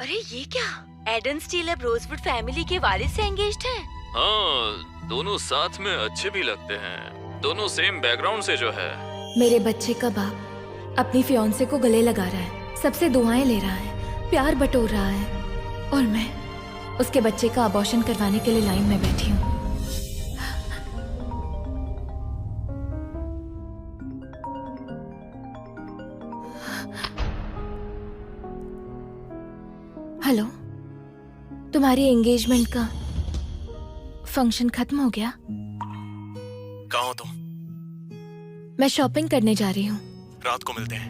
अरे ये क्या? एडन स्टील अब रोजवुड फैमिली के वारिस से एंगेज्ड हैं। हाँ, दोनों साथ में अच्छे भी लगते हैं। दोनों सेम बैकग्राउंड से जो है। मेरे बच्चे का बाप अपनी फियांसे को गले लगा रहा है, सबसे दुआएं ले रहा है, प्यार बटोर रहा है, और मैं उसके बच्चे का अबॉर्शन करवाने के लिए लाइन में बैठी हूँ। हेलो, तुम्हारी एंगेजमेंट का फंक्शन खत्म हो गया? कहाँ हो तुम? मैं शॉपिंग करने जा रही हूँ। रात को मिलते हैं।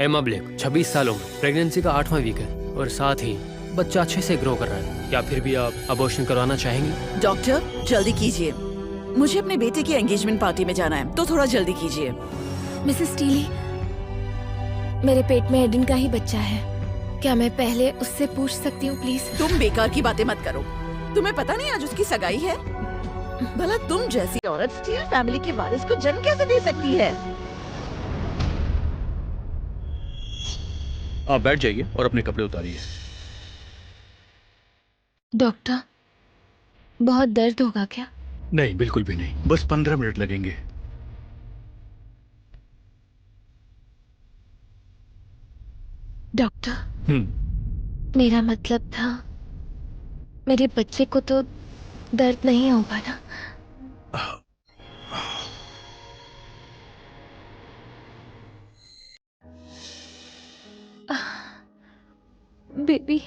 एमा ब्लेक 26 साल उम्र, प्रेगनेंसी का 8वां वीक है और साथ ही बच्चा अच्छे से ग्रो कर रहा है। या फिर भी आप अबॉर्शन करवाना चाहेंगी? डॉक्टर जल्दी कीजिए, मुझे अपने बेटे की एंगेजमेंट पार्टी में जाना है, तो थोड़ा जल्दी कीजिए। मिसेस स्टीली, मेरे पेट में एडन का ही बच्चा है। क्या मैं पहले उससे पूछ सकती हूँ प्लीज? तुम बेकार की बातें मत करो। तुम्हें पता नहीं आज उसकी सगाई है? भला तुम जैसी औरत स्टील फैमिली के वारिस को जन्म कैसे दे सकती है? आप बैठ जाइए और अपने कपड़े उतारिए। डॉक्टर, बहुत दर्द होगा क्या? नहीं, बिल्कुल भी नहीं, बस 15 मिनट लगेंगे। डॉक्टर, मेरा मतलब था मेरे बच्चे को तो दर्द नहीं होगा ना? बेबी,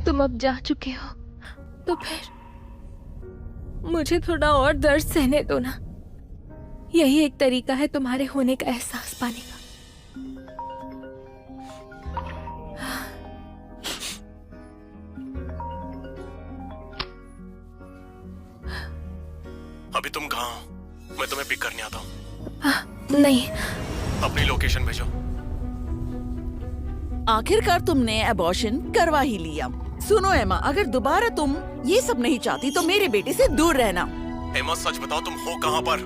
तुम अब जा चुके हो तो फिर मुझे थोड़ा और दर्द सहने दो ना। यही एक तरीका है तुम्हारे होने का एहसास पाने का। अभी तुम कहाँ हो? मैं तुम्हें पिक करने आता हूँ। नहीं, अपनी लोकेशन भेजो। आखिरकार तुमने अबॉर्शन करवा ही लिया। सुनो एमा, अगर दोबारा तुम ये सब नहीं चाहती तो मेरे बेटे से दूर रहना। एमा सच बताओ, तुम हो कहाँ पर?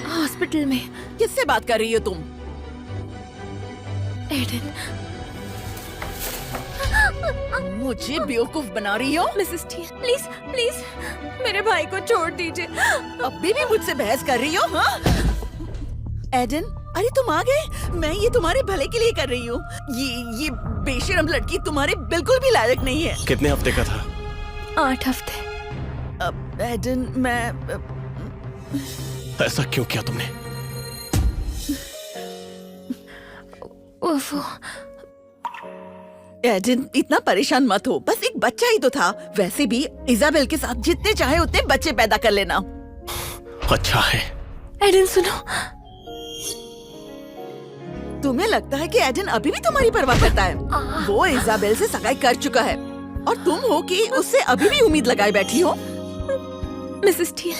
हॉस्पिटल में। किससे बात कर रही हो तुम? एडन। मुझे बेवकूफ बना रही हो? मिसेस टी, प्लीज प्लीज मेरे भाई को छोड़ दीजिए। अभी भी मुझसे बहस कर रही हो? हाँ? एडन, अरे तुम आ गए। मैं ये तुम्हारे भले के लिए कर रही हूँ। ये बेशरम लड़की तुम्हारे बिल्कुल भी लायक नहीं है। कितने हफ्ते का था? 8 हफ्ते। एडन, मैं ऐसा क्यों किया तुमने? ओफो। एडन, इतना परेशान मत हो, बस एक बच्चा ही तो था। वैसे भी इजाबेल के साथ जितने चाहे उतने बच्चे पैदा कर लेना। अच्छा है। एडन सुनो, तुम्हें लगता है कि एडन अभी भी तुम्हारी परवाह करता है? वो इजाबेल से सगाई कर चुका है और तुम हो कि उससे अभी भी उम्मीद लगाए बैठी हो। मिसेस टी,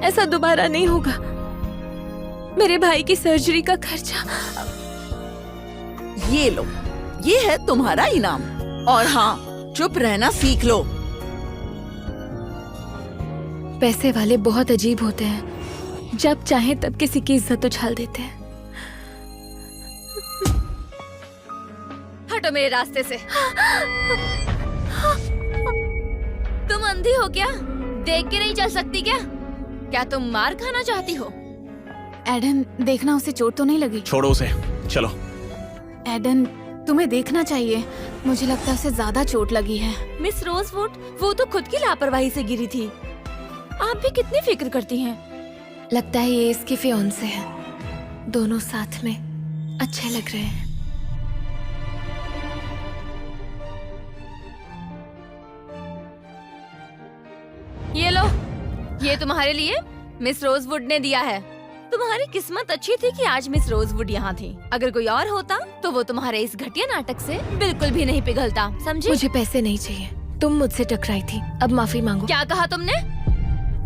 ऐसा दोबारा नहीं होगा। मेरे भाई की सर्जरी का खर्चा। ये लो, ये है तुम्हारा इनाम। और हाँ, चुप रहना सीख लो। पैसे वाले बहुत अजीब होते हैं, जब चाहे तब किसी की इज्जत उछाल देते हैं। हटो मेरे रास्ते से। तुम अंधी हो क्या? देख के नहीं चल सकती क्या? क्या तुम मार खाना चाहती हो? एडन, देखना उसे चोट तो नहीं लगी? छोड़ो उसे, चलो। एडन, तुम्हें देखना चाहिए, मुझे लगता है उसे ज्यादा चोट लगी है। मिस रोजवुड, वो तो खुद की लापरवाही से गिरी थी। आप भी कितनी फिक्र करती हैं। लगता है ये इसके फियांसे हैं। दोनों साथ में अच्छे लग रहे हैं। ये लो, ये तुम्हारे लिए मिस रोजवुड ने दिया है। तुम्हारी किस्मत अच्छी थी कि आज मिस रोजवुड यहाँ थी। अगर कोई और होता तो वो तुम्हारे इस घटिया नाटक से बिल्कुल भी नहीं पिघलता, समझी? मुझे पैसे नहीं चाहिए, तुम मुझसे टकराई थी, अब माफी मांगो। क्या कहा तुमने?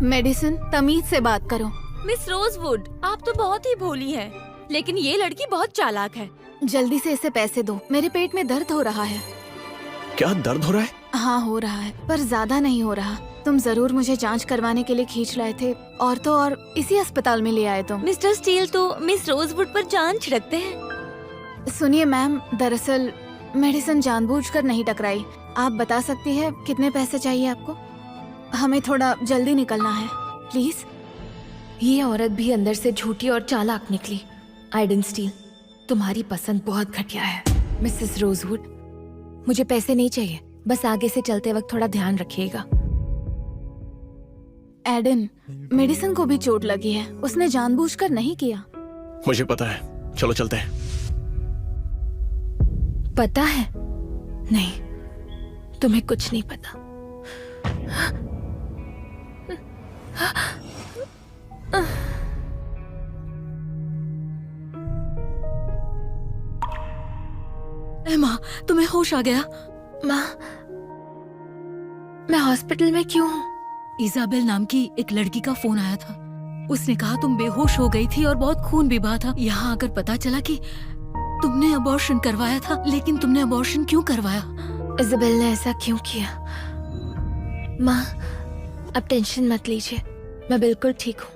मेडिसिन, तमीज से बात करो। मिस रोजवुड, आप तो बहुत ही भोली हैं, लेकिन ये लड़की बहुत चालाक है। जल्दी से इसे पैसे दो, मेरे पेट में दर्द हो रहा है। क्या दर्द हो रहा है? हाँ हो रहा है, पर ज्यादा नहीं हो रहा, तुम जरूर मुझे जांच करवाने के लिए खींच लाए थे, और तो और इसी अस्पताल में ले आए तुम। मिस्टर स्टील तो मिस रोजवुड पर जान छिड़कते हैं। सुनिए मैम, दरअसल मेडिसिन जानबूझकर नहीं टकराई। आप बता सकती है कितने पैसे चाहिए आपको? हमें थोड़ा जल्दी निकलना है, प्लीज। ये औरत भी अंदर से झूठी और चालाक निकली। आइडन स्टील, तुम्हारी पसंद बहुत घटिया है। मिसेस रोजवुड, मुझे पैसे नहीं चाहिए, बस आगे से चलते वक्त थोड़ा ध्यान रखिएगा। एडन, मेडिसिन को भी चोट लगी है, उसने जानबूझकर नहीं किया। मुझे पता है, चलो चलते हैं। पता है? नहीं, तुम्हें कुछ नहीं पता। माँ, तुम्हें होश आ गया? माँ, मैं हॉस्पिटल में क्यों हूँ? इजाबेल नाम की एक लड़की का फोन आया था। उसने कहा तुम बेहोश हो गई थी और बहुत खून भी बहा था। यहाँ आकर पता चला कि तुमने अबॉर्शन करवाया था। लेकिन तुमने अबॉर्शन क्यों करवाया? इजाबेल ने ऐसा क्यों किया? माँ, अब टेंशन मत लीजिए, मैं बिल्कुल ठीक हूँ।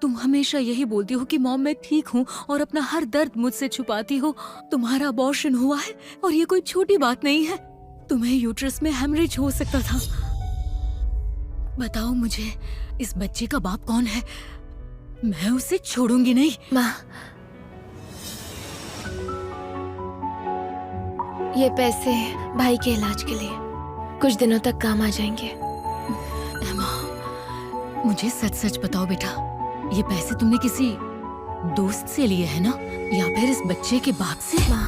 तुम हमेशा यही बोलती हो कि मॉम मैं ठीक हूँ और अपना हर दर्द मुझसे छुपाती हो। तुम्हारा अबॉर्शन हुआ है और ये कोई छोटी बात नहीं है। तुम्हें यूट्रस में हेमरेज हो सकता था। बताओ मुझे, इस बच्चे का बाप कौन है? मैं उसे छोड़ूंगी नहीं। माँ, ये पैसे भाई के इलाज के लिए कुछ दिनों तक काम आ जाएंगे। एमा, मुझे सच सच बताओ बेटा, ये पैसे तुमने किसी दोस्त से लिए है ना, या फिर इस बच्चे के बाप से? माँ,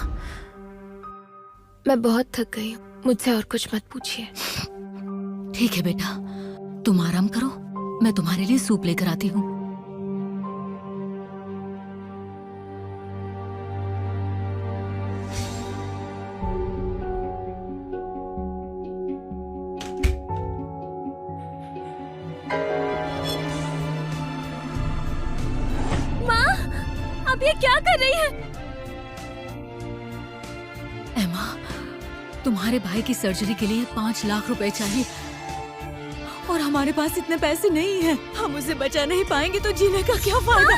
मैं बहुत थक गई हूँ, मुझसे और कुछ मत पूछिए। ठीक है बेटा, तुम आराम करो, मैं तुम्हारे लिए सूप लेकर आती हूँ। अब ये क्या कर रही है? एमा, तुम्हारे भाई की सर्जरी के लिए 5 लाख रुपए चाहिए और हमारे पास इतने पैसे नहीं हैं। हम उसे बचा नहीं पाएंगे तो जीने का क्या फायदा?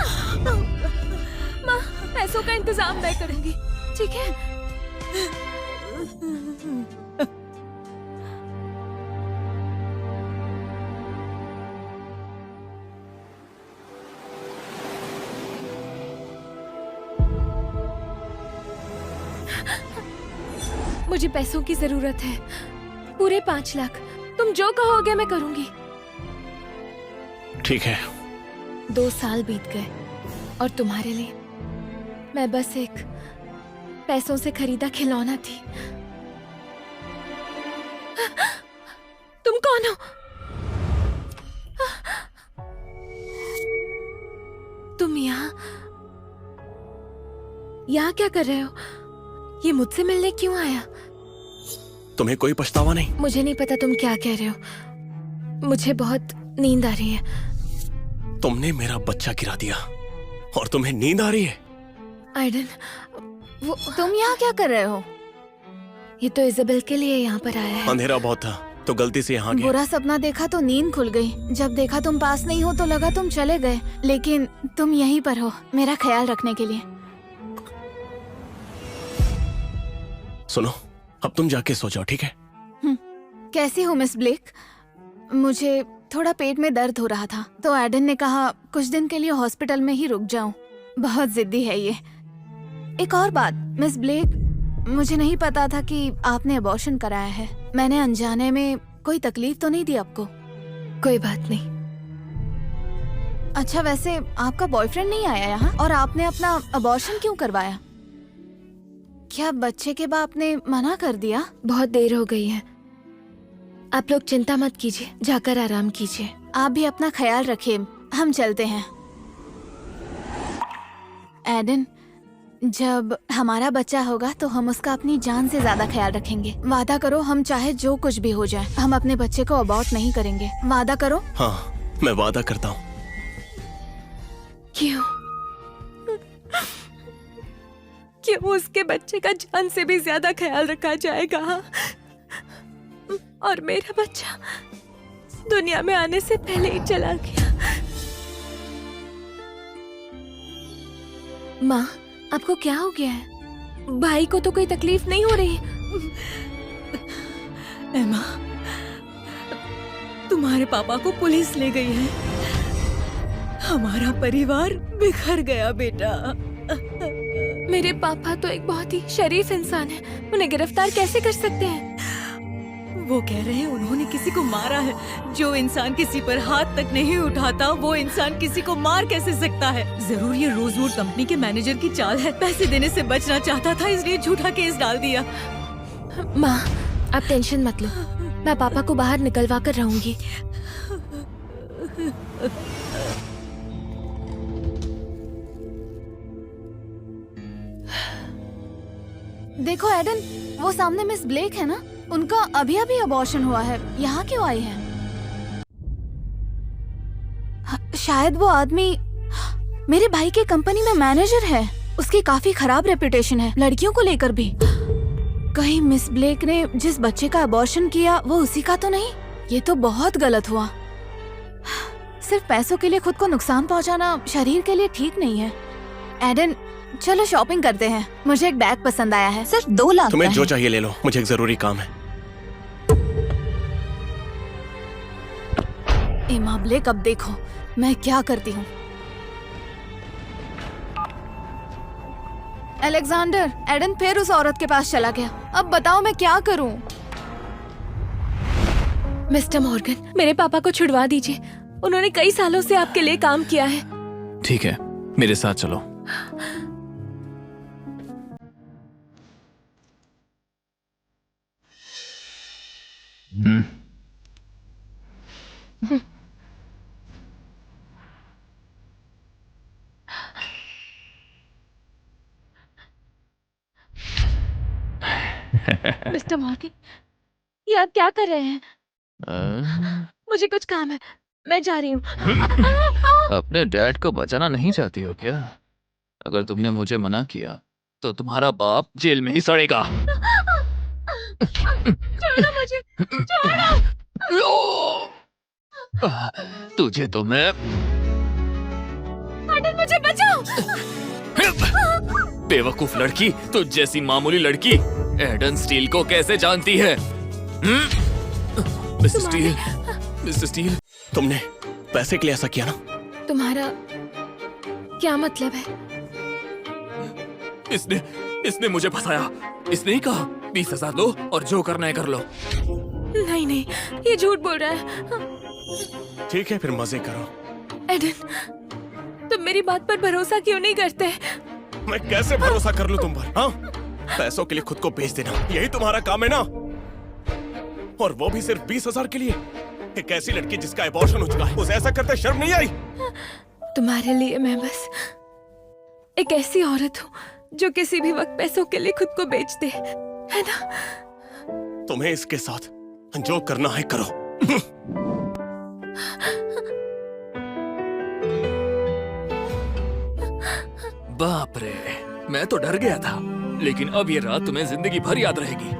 माँ, पैसों का इंतजाम मैं करूंगी, ठीक है? मुझे पैसों की जरूरत है, पूरे 5 लाख। तुम जो कहोगे मैं करूंगी। ठीक है। 2 साल बीत गए और तुम्हारे लिए मैं बस एक पैसों से खरीदा खिलौना थी। तुम कौन हो? तुम यहाँ क्या कर रहे हो? ये मुझसे मिलने क्यों आया? तुम्हें कोई पछतावा नहीं? मुझे नहीं पता तुम क्या कह रहे हो। मुझे बहुत नींद आ रही है। तुमने मेरा बच्चा गिरा दिया और तुम्हें नींद आ रही है? आइडन, वो तुम यहाँ क्या कर रहे हो? ये तो इजाबेल के लिए यहाँ पर आया है। अंधेरा बहुत था तो गलती से यहाँ गया। बुरा सपना देखा तो नींद खुल गई। जब देखा तुम पास नहीं हो तो लगा तुम चले गए, लेकिन तुम यहीं पर हो मेरा ख्याल रखने के लिए। सुनो, अब तुम जाके सो जाओ, ठीक है? कैसी हो मिस ब्लेक? मुझे थोड़ा पेट में दर्द हो रहा था तो एडन ने कहा कुछ दिन के लिए हॉस्पिटल में ही रुक जाऊं। बहुत जिद्दी है ये। एक और बात मिस ब्लेक, मुझे नहीं पता था कि आपने अबॉर्शन कराया है। मैंने अनजाने में कोई तकलीफ तो नहीं दी आपको? कोई बात नहीं। अच्छा, वैसे आपका बॉयफ्रेंड नहीं आया यहाँ और आपने अपना अबॉर्शन क्यों करवाया? क्या बच्चे के बाप ने मना कर दिया? बहुत देर हो गई है, आप लोग चिंता मत कीजिए, जाकर आराम कीजिए। आप भी अपना ख्याल रखिए, हम चलते हैं। एडन, जब हमारा बच्चा होगा तो हम उसका अपनी जान से ज्यादा ख्याल रखेंगे। वादा करो, हम चाहे जो कुछ भी हो जाए हम अपने बच्चे को अबॉर्ट नहीं करेंगे। वादा करो। हाँ, मैं वादा करता हूँ। क्यों? क्यों उसके बच्चे का जान से भी ज्यादा ख्याल रखा जाएगा? और मेरा बच्चा दुनिया में आने से पहले ही चला गया। माँ, आपको क्या हो गया है? भाई को तो कोई तकलीफ नहीं हो रही? एमा, तुम्हारे पापा को पुलिस ले गई है। हमारा परिवार बिखर गया बेटा। मेरे पापा तो एक बहुत ही शरीफ इंसान है, उन्हें गिरफ्तार कैसे कर सकते हैं? वो कह रहे हैं उन्होंने किसी को मारा है। जो इंसान किसी पर हाथ तक नहीं उठाता, वो इंसान किसी को मार कैसे सकता है? जरूर ये रोजवुड कंपनी के मैनेजर की चाल है। पैसे देने से बचना चाहता था, इसलिए झूठा केस डाल दिया। माँ, आप टेंशन मत लो, मैं पापा को बाहर निकलवा कर रहूंगी। देखो एडन, वो सामने मिस ब्लेक है ना, उनका अभी अभी अबॉर्शन हुआ है। यहाँ क्यों आई है? शायद वो आदमी मेरे भाई के कंपनी में मैनेजर है। उसकी काफी खराब रेपुटेशन है लड़कियों को लेकर भी। कहीं मिस ब्लेक ने जिस बच्चे का अबॉर्शन किया वो उसी का तो नहीं? ये तो बहुत गलत हुआ। सिर्फ पैसों के लिए खुद को नुकसान पहुंचाना शरीर के लिए ठीक नहीं है। एडन, चलो शॉपिंग करते हैं। मुझे एक बैग पसंद आया है, सिर्फ 2 लाख तुम्हें का जो है। चाहिए ले लो, मुझे एक जरूरी काम है। एमा ब्लेक, अब देखो मैं क्या करती हूँ। अलेक्जेंडर, एडन फिर उस औरत के पास चला गया। अब बताओ मैं क्या करूँ? मिस्टर मॉर्गन, मेरे पापा को छुड़वा दीजिए। उन्होंने कई सालों से आपके लिए काम किया है। ठीक है, मेरे साथ चलो। मिस्टर मॉर्गन, ये आप क्या कर रहे हैं? मुझे कुछ काम है, मैं जा रही हूँ। अपने डैड को बचाना नहीं चाहती हो क्या? अगर तुमने मुझे मना किया तो तुम्हारा बाप जेल में ही सड़ेगा। छोड़ो मुझे, छोड़ो। तुझे तो मैं एडन, मुझे बचाओ। बेवकूफ लड़की, तुझ जैसी मामूली लड़की एडन स्टील को कैसे जानती है? मिस्टर स्टील, मिस्टर स्टील, तुमने पैसे के लिए ऐसा किया ना? तुम्हारा क्या मतलब है? इसने मुझे फंसाया। इसने ही कहा 20,000 लो और जो करना है कर लो। नहीं नहीं, ये झूठ बोल रहा है। ठीक है, फिर मजे करो। एडन, तुम मेरी बात पर भरोसा क्यों नहीं करते? मैं कैसे भरोसा कर लूं तुम पर? हाँ, पैसों के लिए खुद को बेच देना, यही तुम्हारा काम है ना? और वो भी सिर्फ 20,000 के लिए। एक ऐसी लड़की जिसका अबॉर्शन हो चुका है, उसे ऐसा करते शर्म नहीं आई? तुम्हारे लिए मैं बस एक ऐसी औरत हूँ जो किसी भी वक्त पैसों के लिए खुद को बेच दे, है ना? तुम्हें इसके साथ जो करना है करो। बाप रे, मैं तो डर गया था, लेकिन अब ये रात तुम्हें जिंदगी भर याद रहेगी।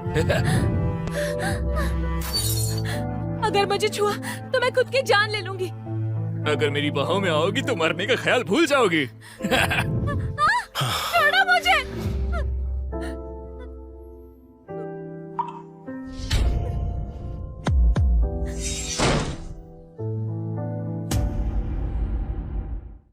अगर मुझे छुआ तो मैं खुद की जान ले लूंगी। अगर मेरी बाहों में आओगी तो मरने का ख्याल भूल जाओगी।